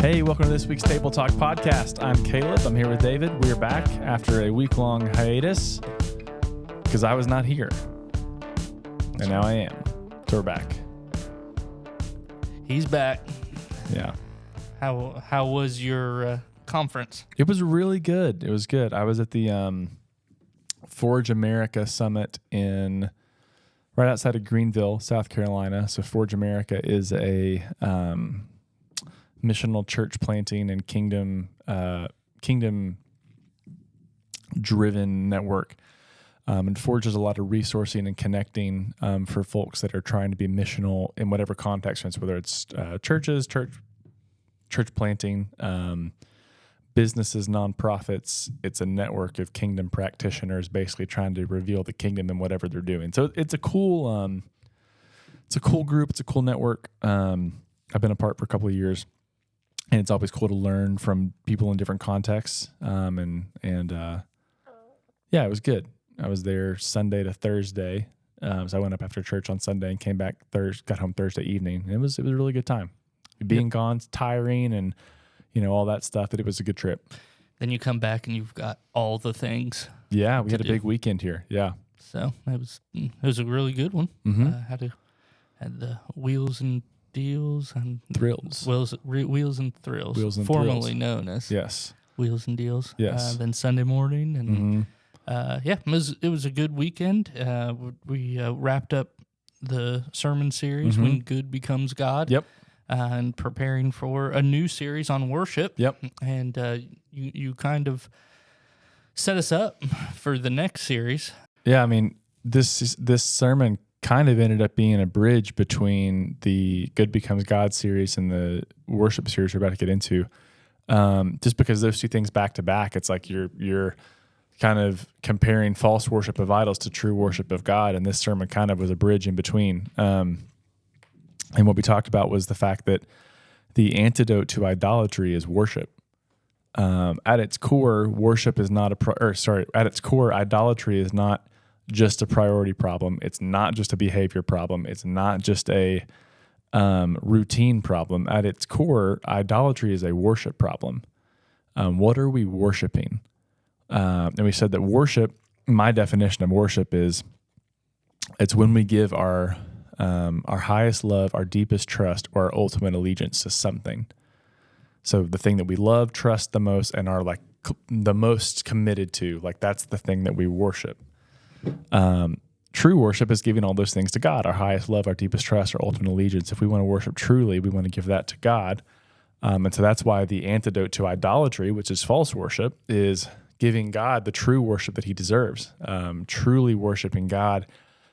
Hey, welcome to this week's Table Talk podcast. I'm Caleb. I'm here with David. We're back after a week-long hiatus because I was not here. And now I am. So we're back. He's back. Yeah. How was your conference? It was really good. It was good. I was at the Forge America Summit right outside of Greenville, South Carolina. So Forge America is a missional church planting and kingdom driven network. And Forge is a lot of resourcing and connecting for folks that are trying to be missional in whatever context, whether it's churches, church planting, businesses, nonprofits. It's a network of kingdom practitioners basically trying to reveal the kingdom in whatever they're doing. So it's a cool group. It's a cool network. I've been a part for a couple of years. And it's always cool to learn from people in different contexts. Yeah, it was good. I was there Sunday to Thursday. So I went up after church on Sunday and came back got home Thursday evening. And it was a really good time. Being gone's tiring and, all that stuff, but it was a good trip. Then you come back and you've got all the things. Yeah, we had a big weekend here. Yeah. So it was a really good one. Mm-hmm. Had the wheels and deals and thrills. Wheels and thrills. Formerly known as Wheels and Deals. Yes. Then Sunday morning and it was a good weekend. We wrapped up the sermon series When Good Becomes God. Yep. And preparing for a new series on worship. Yep. And you kind of set us up for the next series. Yeah, I mean, this sermon kind of ended up being a bridge between the Good Becomes God series and the worship series we're about to get into. Just because those two things back to back, it's like you're kind of comparing false worship of idols to true worship of God, and this sermon kind of was a bridge in between. And what we talked about was the fact that the antidote to idolatry is worship. At its core, idolatry is not just a priority problem. It's not just a behavior problem. It's not just a routine problem. At its core, idolatry is a worship problem. What are we worshiping? And we said that worship, my definition of worship is, it's when we give our highest love, our deepest trust, or our ultimate allegiance to something. So the thing that we love, trust the most, and are like the most committed to, like that's the thing that we worship. True worship is giving all those things to God, our highest love, our deepest trust, our ultimate allegiance. If we want to worship truly, we want to give that to God. And so that's why the antidote to idolatry, which is false worship, is giving God the true worship that he deserves. Truly worshiping God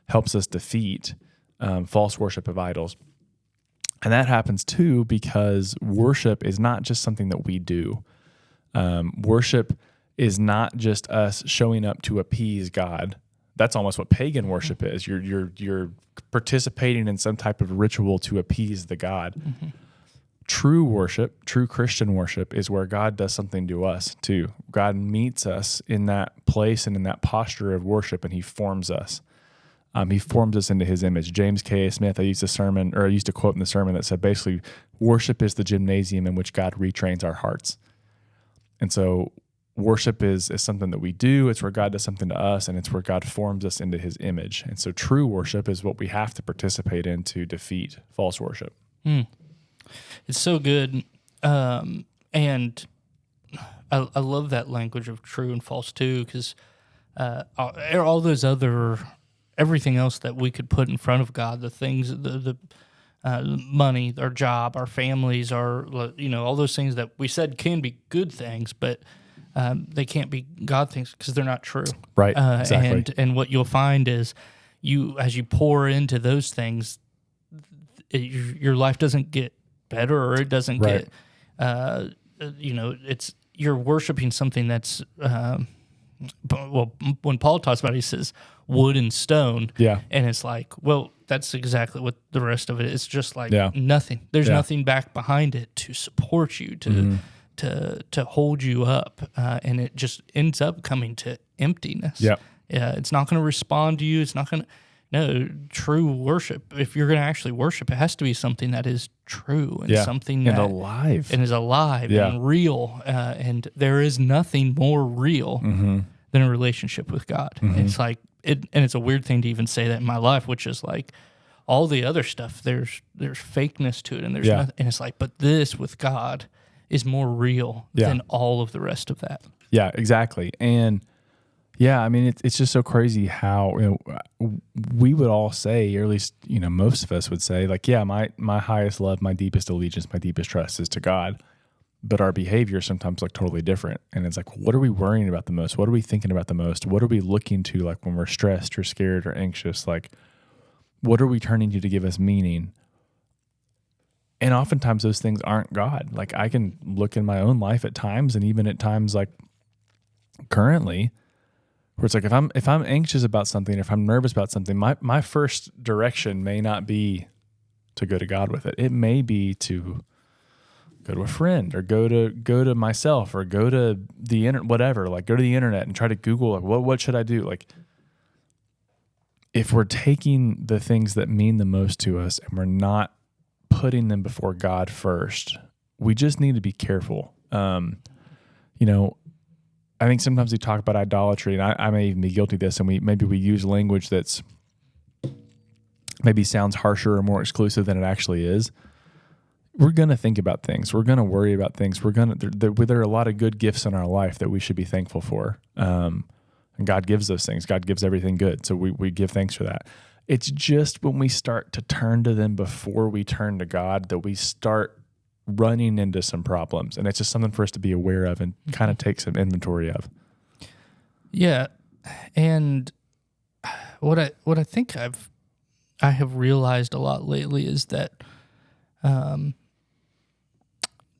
helps us defeat false worship of idols. And that happens too because worship is not just something that we do. Worship is not just us showing up to appease God. That's almost what pagan worship is. You're participating in some type of ritual to appease the God. Mm-hmm. True worship, true Christian worship, is where God does something to us too. God meets us in that place and in that posture of worship, and he forms us. He forms us into his image. James K. Smith, I used a quote in the sermon that said, basically, worship is the gymnasium in which God retrains our hearts. And so worship is something that we do. It's where God does something to us, and it's where God forms us into his image. And so true worship is what we have to participate in to defeat false worship. It's so good. And I love that language of true and false too, because all those other... everything else that we could put in front of God, the things, the money, our job, our families, all those things that we said can be good things, but they can't be God things because they're not true. Right, exactly. And what you'll find is as you pour into those things, your life doesn't get better, or it doesn't get, you're worshiping something that's, when Paul talks about it, he says wood and stone. Yeah. And it's like, well, that's exactly what the rest of it is. It's just like nothing. There's nothing back behind it to support you, to hold you up. And it just ends up coming to emptiness. Yeah. It's not going to respond to you. It's not going to, no, true worship, if you're going to actually worship, it has to be something that is true and something that alive and is alive and real. And there is nothing more real than a relationship with God. It's like and it's a weird thing to even say that in my life, which is like all the other stuff. There's fakeness to it, and there's nothing, and it's like, but this with God is more real than all of the rest of that. Yeah, exactly. And yeah, I mean, it's just so crazy how we would all say, or at least most of us would say, like, yeah, my highest love, my deepest allegiance, my deepest trust is to God. But our behavior sometimes look totally different. And it's like, what are we worrying about the most? What are we thinking about the most? What are we looking to, like, when we're stressed or scared or anxious? Like, what are we turning to give us meaning? And oftentimes those things aren't God. Like, I can look in my own life at times, and even at times like currently, where it's like, if I'm anxious about something, if I'm nervous about something, my first direction may not be to go to God with it. It may be to go to a friend, or go to myself, or go to the internet, whatever. Like, go to the internet and try to Google, like, what should I do? Like, if we're taking the things that mean the most to us and we're not putting them before God first, we just need to be careful. I think sometimes we talk about idolatry, and I may even be guilty of this, and we use language that's maybe sounds harsher or more exclusive than it actually is. We're going to think about things. We're going to worry about things. There are a lot of good gifts in our life that we should be thankful for. And God gives those things. God gives everything good. So we give thanks for that. It's just when we start to turn to them before we turn to God that we start running into some problems. And it's just something for us to be aware of and kind of take some inventory of. Yeah. And what I think I have realized a lot lately is that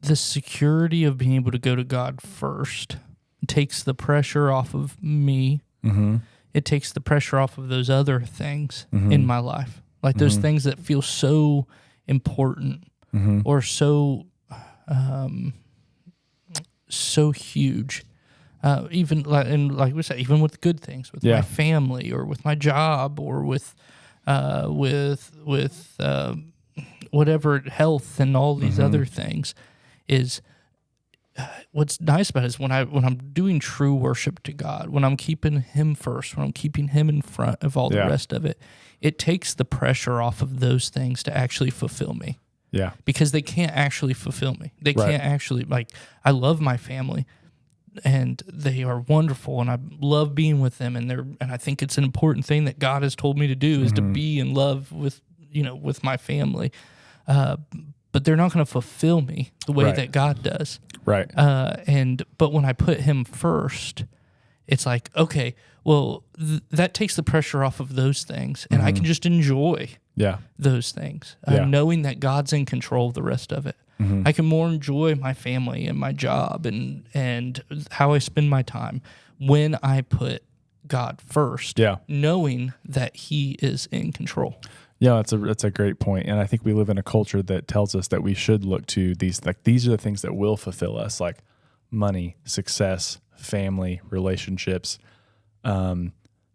the security of being able to go to God first takes the pressure off of me. Mm-hmm. It takes the pressure off of those other things in my life, like those things that feel so important or so huge. Even like we said, even with good things, with my family, or with my job, or with whatever, health and all these other things, is what's nice about it is when I'm doing true worship to God, when I'm keeping Him first, when I'm keeping Him in front of all the rest of it, it takes the pressure off of those things to actually fulfill me. Yeah. Because they can't actually fulfill me. They can't actually, like, I love my family and they are wonderful and I love being with them, and I think it's an important thing that God has told me to do is to be in love with my family. But they're not going to fulfill me the way that God does. Right. But when I put Him first, it's like, okay, well, that takes the pressure off of those things, and I can just enjoy those things, knowing that God's in control of the rest of it. I can more enjoy my family and my job and how I spend my time when I put God first, knowing that He is in control. Yeah, that's a great point. And I think we live in a culture that tells us that we should look to these are the things that will fulfill us, like money, success, family, relationships,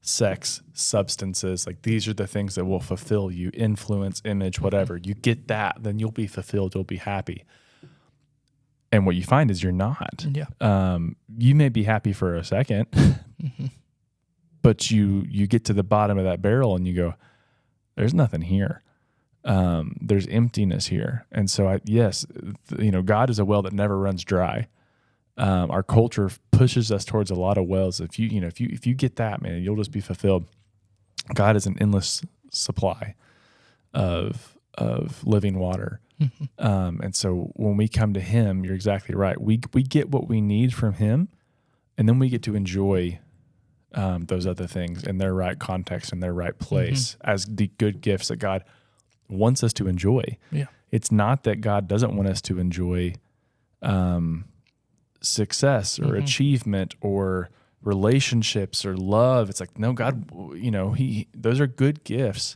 sex, substances. Like, these are the things that will fulfill you, influence, image, whatever. You get that, then you'll be fulfilled, you'll be happy. And what you find is you're not. Yeah. You may be happy for a second, but you get to the bottom of that barrel and you go, there's nothing here. There's emptiness here. And so God is a well that never runs dry. Our culture pushes us towards a lot of wells. If you get that, man, you'll just be fulfilled. God is an endless supply of living water. And so when we come to Him, you're exactly right. We get what we need from Him, and then we get to enjoy those other things in their right context, in their right place, as the good gifts that God wants us to enjoy. Yeah. It's not that God doesn't want us to enjoy success or achievement or relationships or love. It's like, no, God, those are good gifts,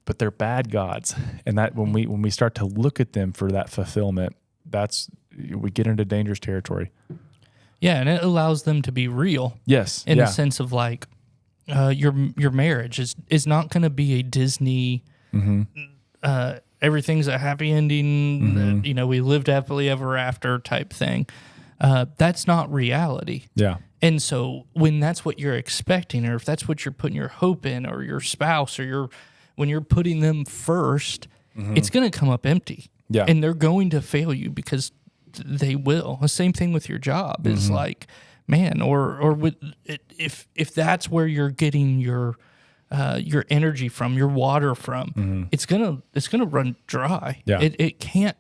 but they're bad gods. And that when we start to look at them for that fulfillment, we get into dangerous territory. Yeah, and it allows them to be real. Yes. In the sense of, like, your marriage is not going to be a Disney. Everything's a happy ending. We lived happily ever after type thing. That's not reality. Yeah. And so when that's what you're expecting, or if that's what you're putting your hope in, or your spouse, or when you're putting them first, it's going to come up empty. Yeah. And they're going to fail you because they will. The same thing with your job is like, man, or with if that's where you're getting your energy from, your water from, it's gonna run dry. Yeah. It can't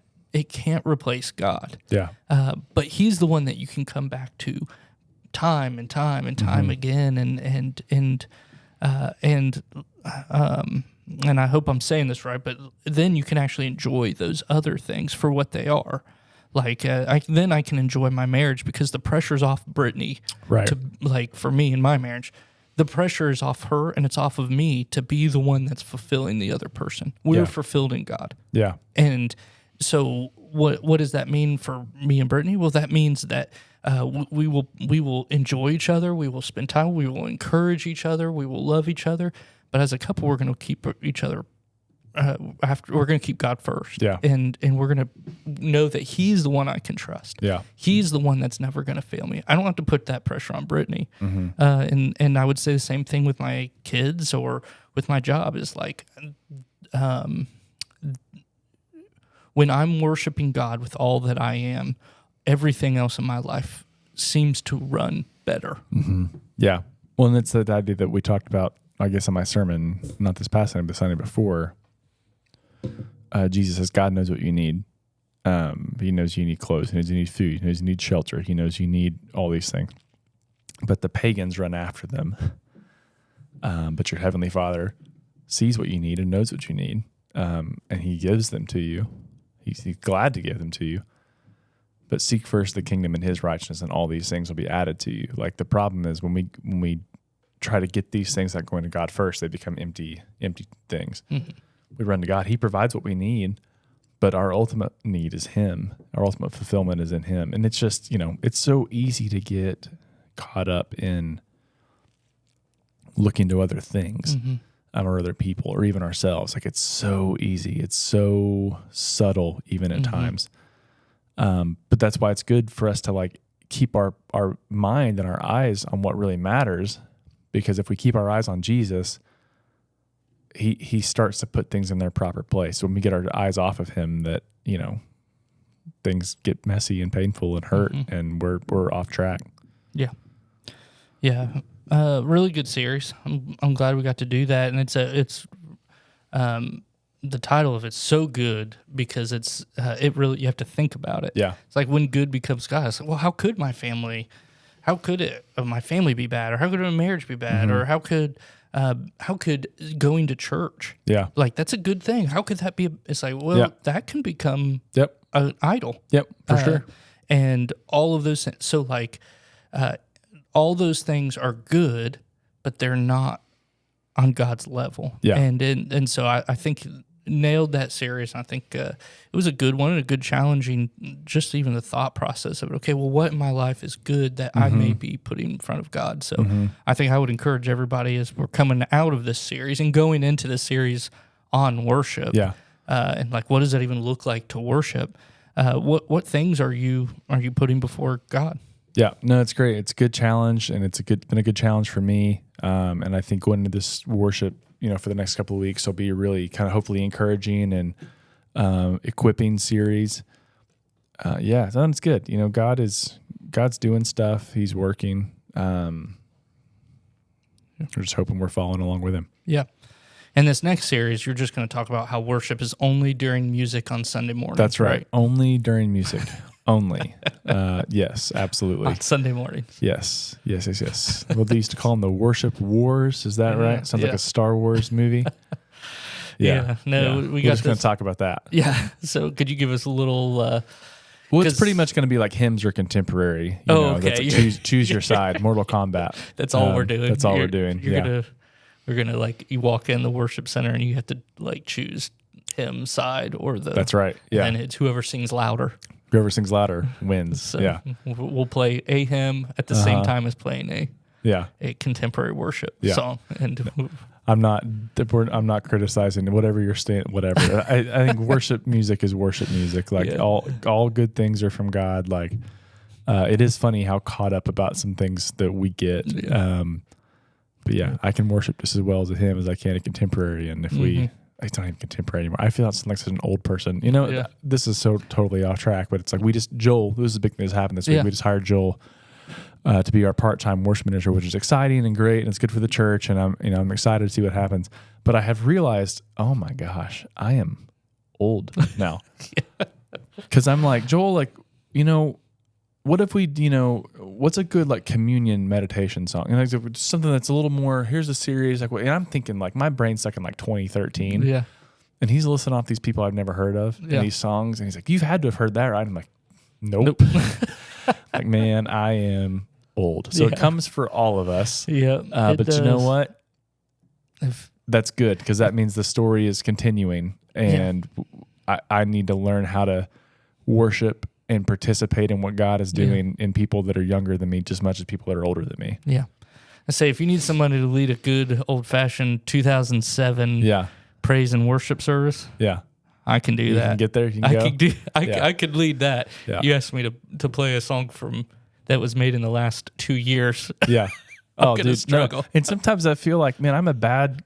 replace God. Yeah. But He's the one that you can come back to time and time and time again, and I hope I'm saying this right, but then you can actually enjoy those other things for what they are. Like I can enjoy my marriage because the pressure's off Brittany. Right. To, like, for me in my marriage, the pressure is off her and it's off of me to be the one that's fulfilling the other person. We're fulfilled in God. Yeah. And so what does that mean for me and Brittany? Well, that means that we will enjoy each other. We will spend time. We will encourage each other. We will love each other. But as a couple, we're going to keep each other we're going to keep God first. Yeah. And we're going to know that He's the one I can trust. Yeah. He's the one that's never going to fail me. I don't have to put that pressure on Brittany. And I would say the same thing with my kids or with my job is like, when I'm worshiping God with all that I am, everything else in my life seems to run better. Yeah. Well, and it's the idea that we talked about, I guess, in my sermon, not this past Sunday, but Sunday before. Jesus says God knows what you need. He knows you need clothes. He knows you need food. He knows you need shelter. He knows you need all these things. But the pagans run after them. But your heavenly Father sees what you need and knows what you need, and He gives them to you. He's glad to give them to you. But seek first the kingdom and His righteousness, and all these things will be added to you. Like, the problem is when we try to get these things that go into God first, they become empty things. We run to God. He provides what we need, but our ultimate need is Him. Our ultimate fulfillment is in Him. And it's just, it's so easy to get caught up in looking to other things or other people or even ourselves. Like, it's so easy. It's so subtle even at times. But that's why it's good for us to like keep our mind and our eyes on what really matters, because if we keep our eyes on Jesus, he starts to put things in their proper place. When we get our eyes off of Him, that, things get messy and painful and hurt, and we're off track. Yeah. Yeah. Really good series. I'm glad we got to do that. And it's the title of it's so good because it really, you have to think about it. Yeah. It's like when good becomes God. It's like, well, how could my family be bad? Or how could my marriage be bad? Or how could going to church? Yeah. Like, that's a good thing. How could that be? It's like, well, that can become an idol. Yep. For sure. And all of those things. So like, all those things are good, but they're not on God's level. Yeah. And so I think nailed that series. I think it was a good one and a good challenging, just even the thought process of it. Okay, well, what in my life is good that I may be putting in front of God? So I think I would encourage everybody as we're coming out of this series and going into this series on worship. Yeah. And like, what does that even look like to worship? What things are you putting before God? Yeah, no, it's great. It's a good challenge, and been a good challenge for me. And I think going into this worship, for the next couple of weeks, will be a really kind of hopefully encouraging and equipping series. So it's good. God's doing stuff. He's working. We're just hoping we're following along with Him. Yeah. And this next series, you're just going to talk about how worship is only during music on Sunday morning. That's right. Only during music. Only. Yes, absolutely. On Sunday mornings. Yes. Well, they used to call them the worship wars. Is that right? Sounds like a Star Wars movie. We're just going to talk about that. Yeah. So could you give us a little... well, it's pretty much going to be like hymns or contemporary. Okay. Choose your side. Mortal Kombat. That's all we're doing. That's all we're doing. We're gonna like, you walk in the worship center and you have to like choose hymn side or the. That's right. Yeah. And it's whoever sings louder. Whoever sings louder wins. So we'll play a hymn at the same time as playing a a contemporary worship Yeah. song. And I'm not criticizing whatever you're saying. Whatever. I think worship music is worship music. Like all good things are from God. Like it is funny how caught up about some things that we get. Yeah. But yeah, I can worship just as well as a hymn as I can a contemporary. And if I don't even contemporary anymore. I feel like such an old person. You know, this is so totally off track, but it's like Joel, this is a big thing that's happened this week. We just hired Joel to be our part-time worship minister, which is exciting and great, and it's good for the church, and I'm excited to see what happens. But I have realized, oh my gosh, I am old now. Because I'm like, Joel, like, what if we, what's a good like communion meditation song? And like something that's a little more, here's a series, like, and I'm thinking like my brain's stuck in like 2013. Yeah. And he's listing off these people I've never heard of in these songs. And he's like, you've had to have heard that, right? I'm like, nope. Like, man, I am old. So it comes for all of us. Yeah. But you know what? That's good, because that means the story is continuing. And I need to learn how to worship and participate in what God is doing in people that are younger than me just as much as people that are older than me. Yeah. I say, if you need somebody to lead a good old-fashioned 2007 praise and worship service, I can do that. You can get there? You can go? I could lead that. Yeah. You asked me to play a song that was made in the last 2 years. Yeah. I'm gonna struggle. No. And sometimes I feel like, man, I'm a bad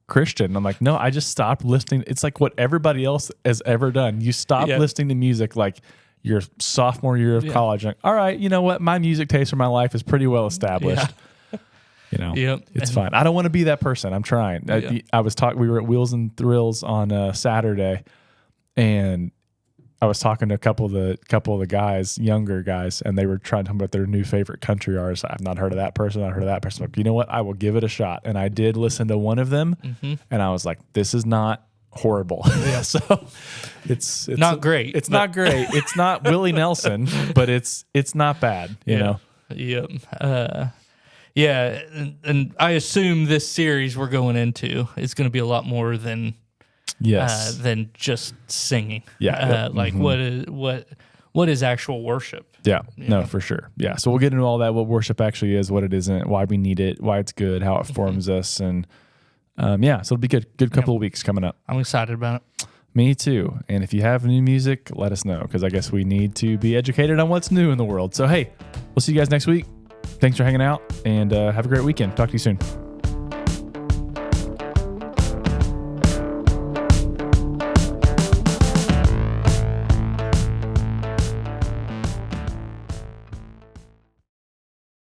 Christian. I'm like, no, I just stopped listening. It's like what everybody else has ever done. You stop listening to music like your sophomore year of college. Like, all right, you know what? My music taste for my life is pretty well established. It's fine. I don't want to be that person. I'm trying. We were at Wheels and Thrills on Saturday, and I was talking to a couple of the guys, younger guys, and they were trying to talk about their new favorite country artists. I've not heard of that person. I've not heard of that person. Like, you know what? I will give it a shot. And I did listen to one of them, and I was like, this is not horrible. So it's not great. It's not great. It's not Willie Nelson, but it's not bad. You know. Yeah. And I assume this series we're going into is going to be a lot more than than just singing. What is actual worship? No, for sure. Yeah. So we'll get into all that, what worship actually is, what it isn't, why we need it, why it's good, how it forms us. And so it'll be good couple of weeks coming up. I'm excited about it. Me too. And if you have new music, let us know, because I guess we need to be educated on what's new in the world. So, hey, we'll see you guys next week. Thanks for hanging out, and have a great weekend. Talk to you soon.